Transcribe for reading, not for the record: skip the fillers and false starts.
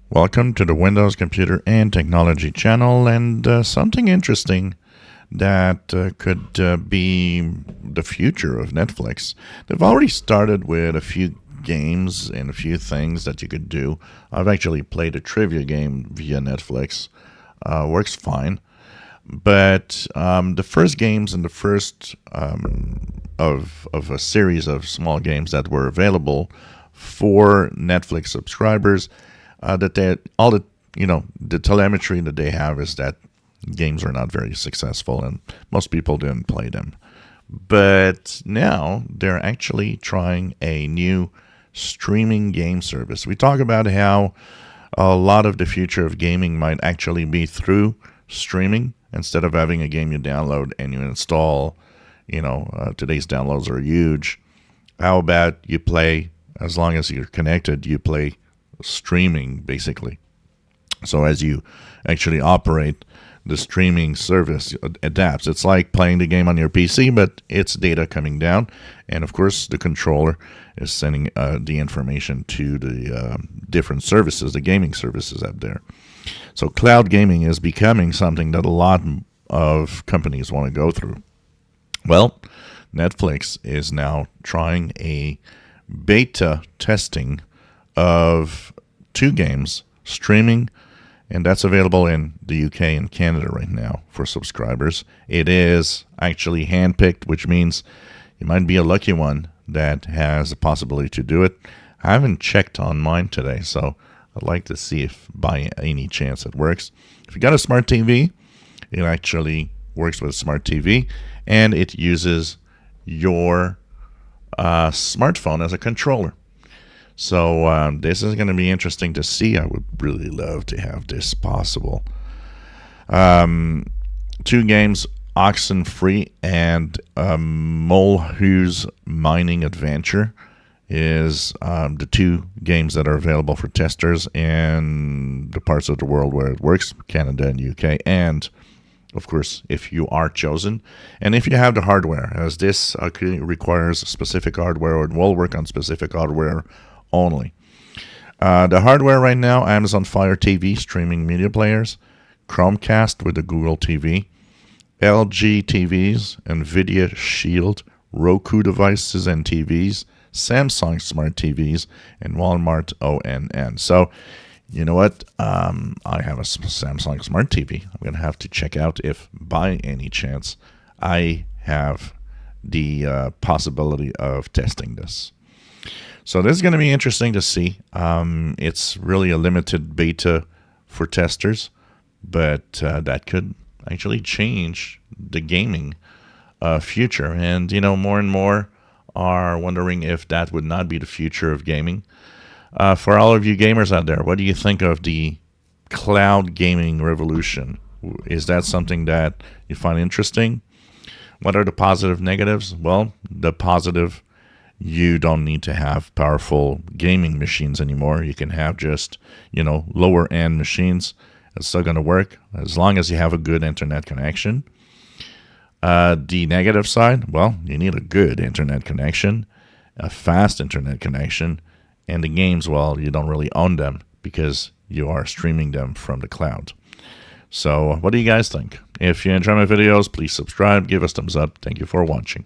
Welcome to the Windows Computer and Technology channel, and something interesting that could be the future of Netflix. They've already started with a few games and a few things that you could do. I've actually played a trivia game via Netflix. Works fine. But the first games and the first of a series of small games that were available for Netflix subscribers, that they all the telemetry that they have is that games are not very successful and most people didn't play them. But now they're actually trying a new streaming game service. We talk about how a lot of the future of gaming might actually be through streaming instead of having a game you download and you install. Today's downloads are huge. How about you play, as long as you're connected, you play streaming basically. So as you actually operate, the streaming service adapts. It's like playing the game on your PC, but it's data coming down, and of course the controller is sending the information to the different services, the gaming services out there. So cloud gaming is becoming something that a lot of companies want to go through. Well, Netflix is now trying a beta testing of 2 games streaming, and that's available in the UK and Canada right now for subscribers. It is actually handpicked, which means you might be a lucky one that has the possibility to do it. I haven't checked on mine today, so I'd like to see if by any chance it works. If you got a smart TV, it actually works with a smart TV, and it uses your smartphone as a controller. So this is going to be interesting to see. I would really love to have this possible. 2 games, Oxenfree and Molehu's Mining Adventure, is the 2 games that are available for testers in the parts of the world where it works, Canada and UK, and of course, if you are chosen, and if you have the hardware, as this requires specific hardware or will work on specific hardware only. The hardware right now, Amazon Fire TV streaming media players, Chromecast with the Google TV, LG TVs, NVIDIA Shield, Roku devices and TVs, Samsung Smart TVs, and Walmart ONN. So, you know what? I have a Samsung Smart TV. I'm going to have to check out if by any chance I have the possibility of testing this. So this is going to be interesting to see. It's really a limited beta for testers, but that could actually change the gaming future. And, more and more are wondering if that would not be the future of gaming. For all of you gamers out there, what do you think of the cloud gaming revolution? Is that something that you find interesting? What are the positive negatives? Well, the positive, you don't need to have powerful gaming machines anymore. You can have just, lower end machines. It's still going to work as long as you have a good internet connection. The negative side, well, you need a good internet connection, a fast internet connection, and the games, well, you don't really own them because you are streaming them from the cloud. So what do you guys think? If you enjoy my videos, please subscribe, give us thumbs up. Thank you for watching.